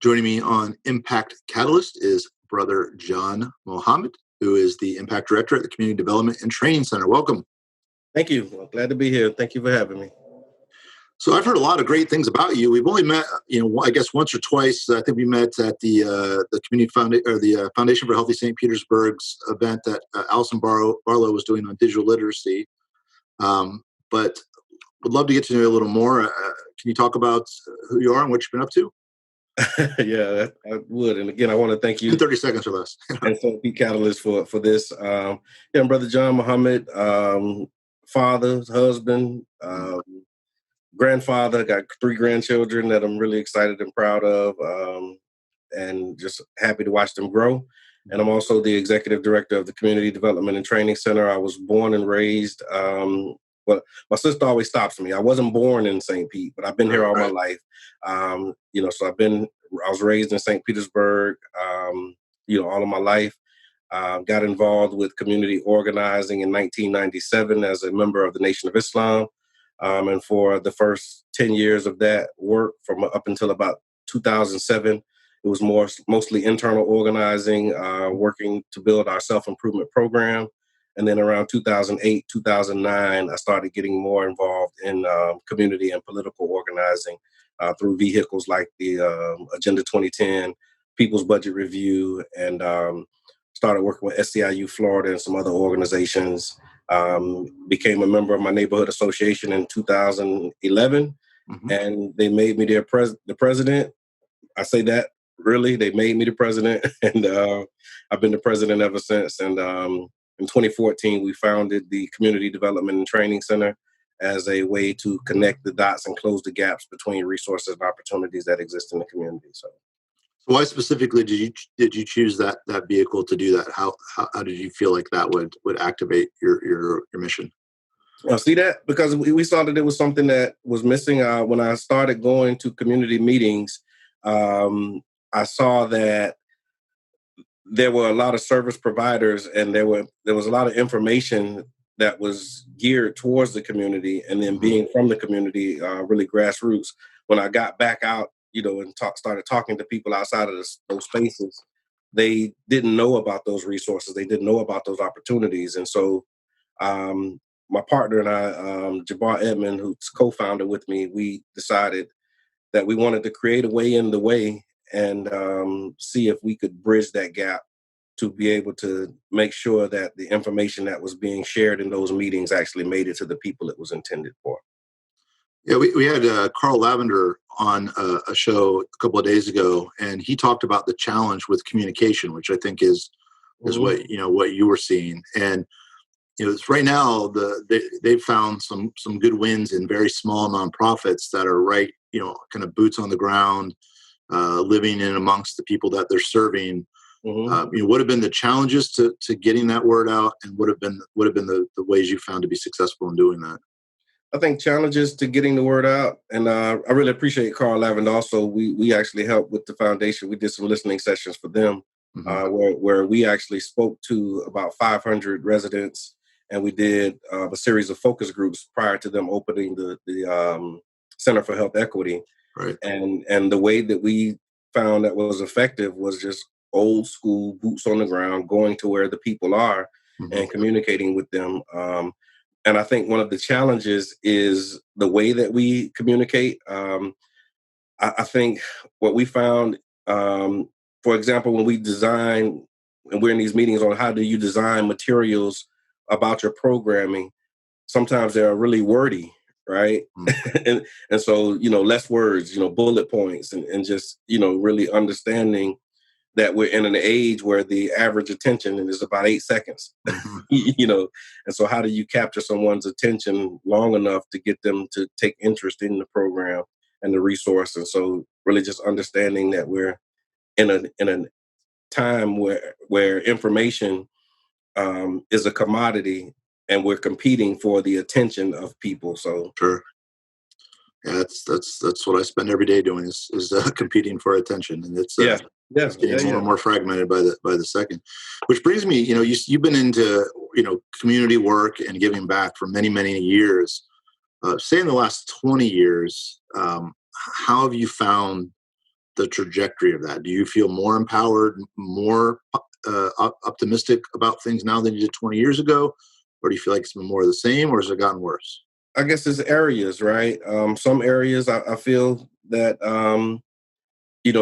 Joining me on Impact Catalyst is Brother John Mohammed, who is the Impact Director at the Community Development and Training Center. Welcome. Thank you. I'm glad to be here. Thank you for having me. So I've heard a lot of great things about you. We've only met, I guess once or twice. I think we met at the Community Foundation for Healthy St. Petersburg's event that Allison Barlow was doing on digital literacy. But would love to get to know you a little more. Can you talk about who you are and what you've been up to? Yeah, I would. And again, I want to thank you. In 30 seconds or less. And so Impact Catalyst for this. I'm Brother John Mohammed, father, husband, grandfather. Got 3 grandchildren that I'm really excited and proud of, and just happy to watch them grow. And I'm also the executive director of the Community Development and Training Center. I was born and raised. Well, my sister always stops me. I wasn't born in St. Pete, but I've been here all my life. So I was raised in St. Petersburg, all of my life. Got involved with community organizing in 1997 as a member of the Nation of Islam. And for the first 10 years of that work, from up until about 2007, it was mostly internal organizing, working to build our self-improvement program. And then around 2008, 2009, I started getting more involved in community and political organizing through vehicles like the Agenda 2010, People's Budget Review, and started working with SEIU Florida and some other organizations. Became a member of my neighborhood association in 2011, and they made me the president. I say that really, they made me the president, and I've been the president ever since. And in 2014, we founded the Community Development and Training Center as a way to connect the dots and close the gaps between resources and opportunities that exist in the community. So why specifically did you choose that vehicle to do that? How did you feel like that would activate your mission? See that? Because we saw that it was something that was missing. When I started going to community meetings, I saw that there were a lot of service providers, and there was a lot of information that was geared towards the community, and then being from the community, really grassroots. When I got back out, and started talking to people outside of those spaces, they didn't know about those resources. They didn't know about those opportunities. And so my partner and I, Jabbar Edmond, who's co-founder with me, we decided that we wanted to create a way in the way and see if we could bridge that gap to be able to make sure that the information that was being shared in those meetings actually made it to the people it was intended for. Yeah, we had Carl Lavender on a show a couple of days ago, and he talked about the challenge with communication, which I think is what you were seeing. And right now they've found some good wins in very small nonprofits that are kind of boots on the ground, living in amongst the people that they're serving. What have been the challenges to getting that word out, and what have been the ways you found to be successful in doing that? I think challenges to getting the word out, and I really appreciate Carl Lavender. Also, we actually helped with the foundation. We did some listening sessions for them, where we actually spoke to about 500 residents, and we did a series of focus groups prior to them opening the Center for Health Equity. Right. And the way that we found that was effective was just old school, boots on the ground, going to where the people are and communicating with them. And I think one of the challenges is the way that we communicate. I think what we found, for example, when we design, and we're in these meetings on how do you design materials about your programming, sometimes they are really wordy, right? and so, less words, bullet points, and just, really understanding that we're in an age where the average attention is about 8 seconds, and so how do you capture someone's attention long enough to get them to take interest in the program and the resource? And so really just understanding that we're in a time where information is a commodity, and we're competing for the attention of people. So sure. Yeah, that's what I spend every day doing is competing for attention, and it's getting more and more fragmented by the second. Which brings me, you've been into community work and giving back for many years. Say in the last 20 years, how have you found the trajectory of that? Do you feel more empowered, more optimistic about things now than you did 20 years ago? Or do you feel like it's been more of the same, or has it gotten worse? I guess it's areas, right? Some areas I feel that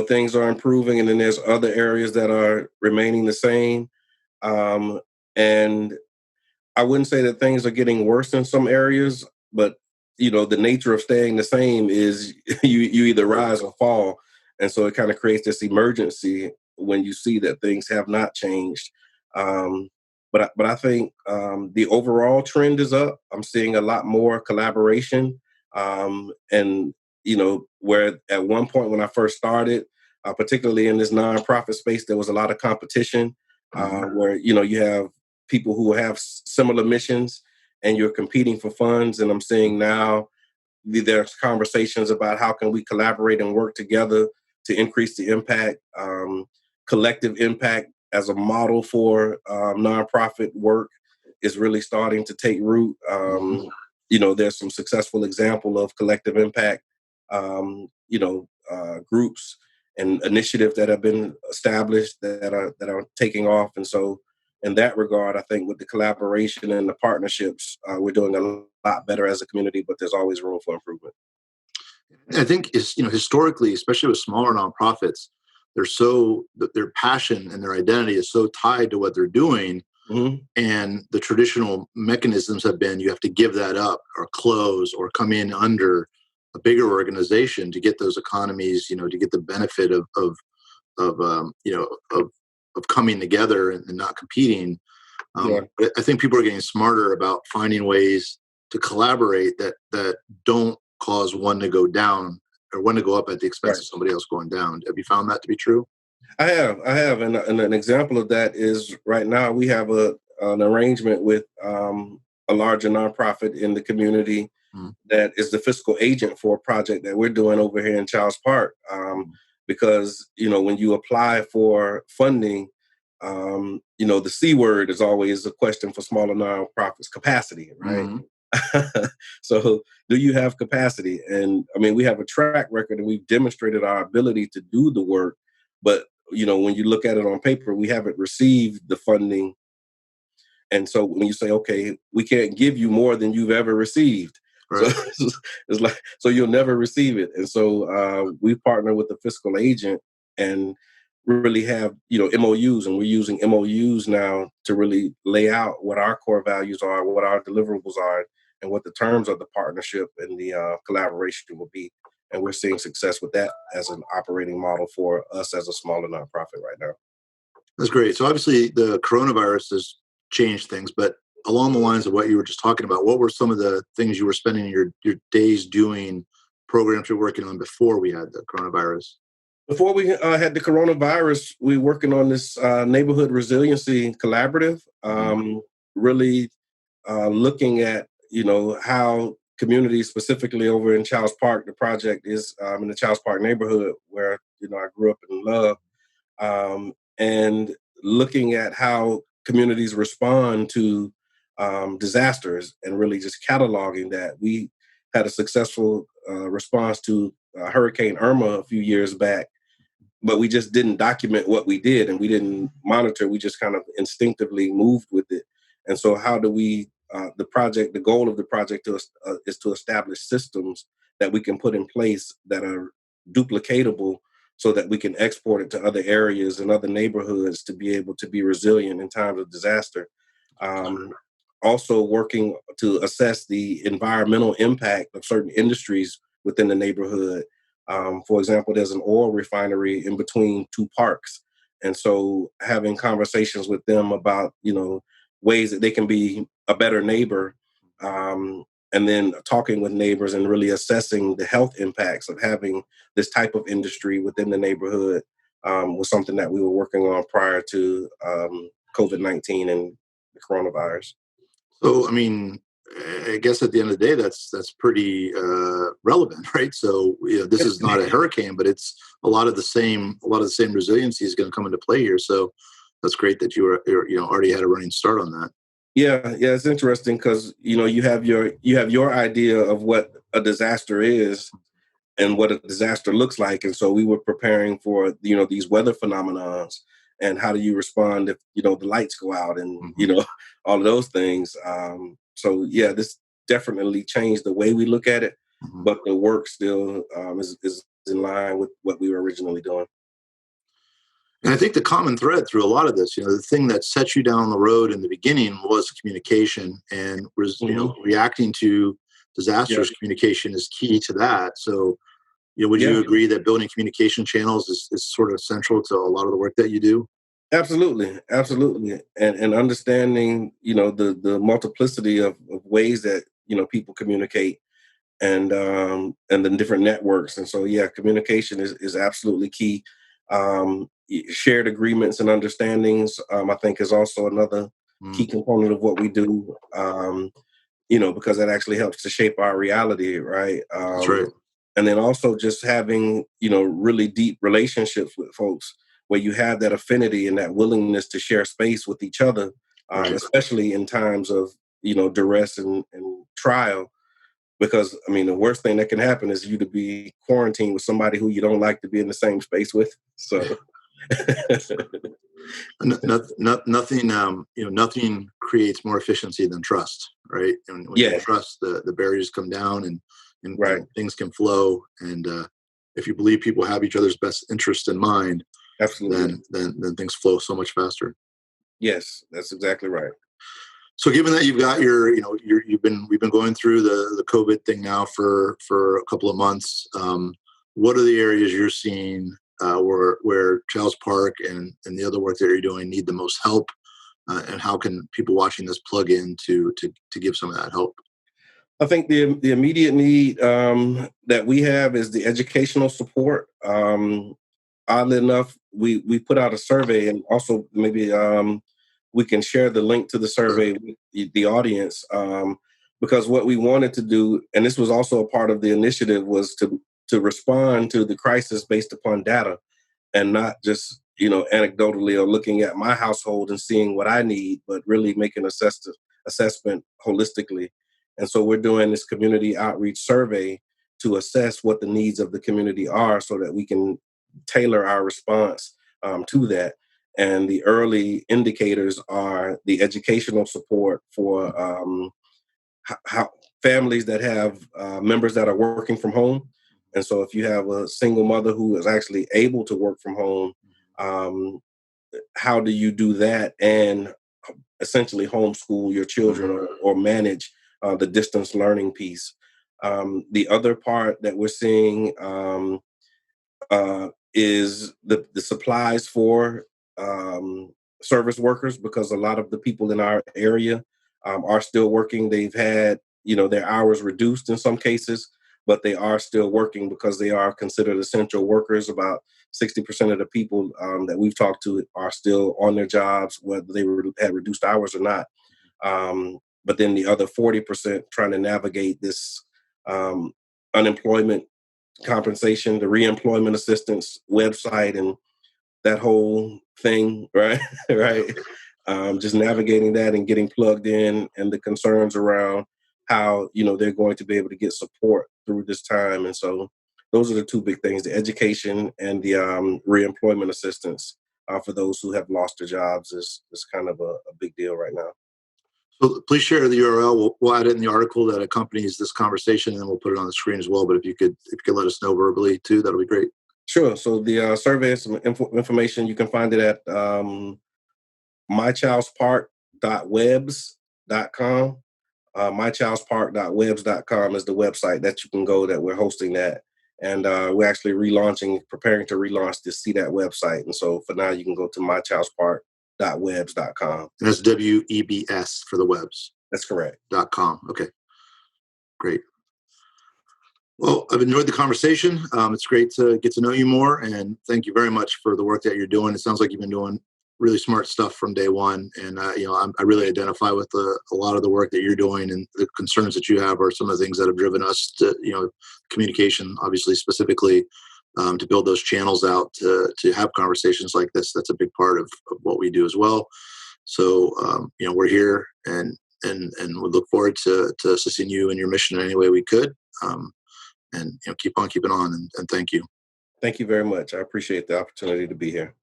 things are improving, and then there's other areas that are remaining the same. And I wouldn't say that things are getting worse in some areas, but the nature of staying the same is you either rise or fall, and so it kind of creates this emergency when you see that things have not changed. Um, but I think the overall trend is up. I'm seeing a lot more collaboration, and where at one point when I first started, particularly in this nonprofit space, there was a lot of competition, where you have people who have similar missions and you're competing for funds. And I'm seeing now there's conversations about how can we collaborate and work together to increase the impact, collective impact as a model for nonprofit work is really starting to take root. There's some successful example of collective impact, groups and initiatives that have been established that are taking off. And so in that regard, I think with the collaboration and the partnerships, we're doing a lot better as a community, but there's always room for improvement. I think is historically, especially with smaller nonprofits, their passion and their identity is so tied to what they're doing, and the traditional mechanisms have been you have to give that up or close or come in under a bigger organization to get those economies, to get the benefit of coming together and not competing. But I think people are getting smarter about finding ways to collaborate that don't cause one to go down or one to go up at the expense of somebody else going down. Have you found that to be true? I have, and an example of that is right now we have an arrangement with a larger nonprofit in the community that is the fiscal agent for a project that we're doing over here in Charles Park. Because when you apply for funding, the C word is always a question for smaller nonprofits: capacity, right? So, do you have capacity? And I mean, we have a track record, and we've demonstrated our ability to do the work. But when you look at it on paper, we haven't received the funding. And so, when you say, "Okay, we can't give you more than you've ever received," Right. so it's like, so you'll never receive it. And so we partner with the fiscal agent and really have MOUs, and we're using MOUs now to really lay out what our core values are, what our deliverables are, and what the terms of the partnership and the collaboration will be. And we're seeing success with that as an operating model for us as a smaller nonprofit right now. That's great. So obviously the coronavirus has changed things, but along the lines of what you were just talking about, what were some of the things you were spending your days doing, programs you're working on before we had the coronavirus? Before we had the coronavirus, we were working on this neighborhood resiliency collaborative, really looking at how communities, specifically over in Charles Park, the project is in the Charles Park neighborhood where I grew up and loved, and looking at how communities respond to disasters and really just cataloging that. We had a successful response to Hurricane Irma a few years back, but we just didn't document what we did and we didn't monitor. We just kind of instinctively moved with it. And so how do we, the goal of the project is to establish systems that we can put in place that are duplicatable so that we can export it to other areas and other neighborhoods to be able to be resilient in times of disaster. Also working to assess the environmental impact of certain industries within the neighborhood. For example, there's an oil refinery in between two parks. And so having conversations with them about, ways that they can be a better neighbor, and then talking with neighbors and really assessing the health impacts of having this type of industry within the neighborhood was something that we were working on prior to COVID-19 and the coronavirus. So, I mean, I guess at the end of the day, that's pretty relevant, right? So, this is not a hurricane, but it's a lot of the same resiliency is going to come into play here. So, that's great that you're already had a running start on that. Yeah, it's interesting because you have your idea of what a disaster is, and what a disaster looks like. And so we were preparing for, these weather phenomenons, and how do you respond if, the lights go out, and, all of those things. So yeah, this definitely changed the way we look at it, but the work still is in line with what we were originally doing. And I think the common thread through a lot of this, the thing that set you down the road in the beginning was communication, and was, reacting to Yeah. disasters. Communication is key to that. So, would you Yeah. agree that building communication channels is sort of central to a lot of the work that you do? Absolutely, absolutely, and understanding, the multiplicity of ways that, people communicate, and the different networks. And so yeah, communication is absolutely key. Shared agreements and understandings, I think, is also another Mm, key component of what we do. Because that actually helps to shape our reality, right? that's right. And then also just having, really deep relationships with folks, where you have that affinity and that willingness to share space with each other, Right. especially in times of, duress and trial. Because I mean, the worst thing that can happen is you to be quarantined with somebody who you don't like to be in the same space with. So Nothing, nothing creates more efficiency than trust, right? And when you have yeah, trust, the barriers come down, right, and things can flow. And if you believe people have each other's best interest in mind, absolutely. then things flow so much faster. Yes, that's exactly right. So, given that you've got we've been going through the COVID thing now for a couple of months. What are the areas you're seeing where Charles Park and the other work that you're doing need the most help, and how can people watching this plug in to give some of that help? I think the immediate need, that we have, is the educational support. Oddly enough, we put out a survey, and also maybe, we can share the link to the Sure. survey with the audience, because what we wanted to do, and this was also a part of the initiative, was to respond to the crisis based upon data, and not just, anecdotally, or looking at my household and seeing what I need, but really making assessment holistically. And so we're doing this community outreach survey to assess what the needs of the community are, so that we can tailor our response, to that. And the early indicators are the educational support for, how families that have, members that are working from home. And so if you have a single mother who is actually able to work from home, um, how do you do that and essentially homeschool your children, Hmm. or manage, the distance learning piece? The other part that we're seeing, is the supplies for, service workers, because a lot of the people in our area, are still working. They've had, their hours reduced in some cases, but they are still working because they are considered essential workers. About 60% of the people, that we've talked to, are still on their jobs, whether they had reduced hours or not. But then the other 40% trying to navigate this, um, unemployment compensation, the reemployment assistance website, and that whole thing, right? Yeah. Right. Just navigating that and getting plugged in, and the concerns around how, they're going to be able to get support through this time. And so those are the two big things: the education and the, reemployment assistance, for those who have lost their jobs, is kind of a big deal right now. So please share the URL. We'll add it in the article that accompanies this conversation, and we'll put it on the screen as well. But if you could let us know verbally too, that'll be great. Sure. So the, survey and some information, you can find it at, mychildspark.webs.com. Mychildspark.webs.com is the website that you can go, that we're hosting that. And, we're actually preparing to relaunch the See That website. And so for now, you can go to mychildspark.webs.com. And that's WEBS for the That's correct. webs.com. Okay, great. Well, I've enjoyed the conversation. It's great to get to know you more, and thank you very much for the work that you're doing. It sounds like you've been doing really smart stuff from day one, and I really identify with a lot of the work that you're doing, and the concerns that you have are some of the things that have driven us to, communication, obviously specifically, to build those channels out to have conversations like this. That's a big part of what we do as well. So, we're here, and we look forward to assisting you in your mission in any way we could. Um, keep on keeping on, and thank you. Thank you very much. I appreciate the opportunity to be here.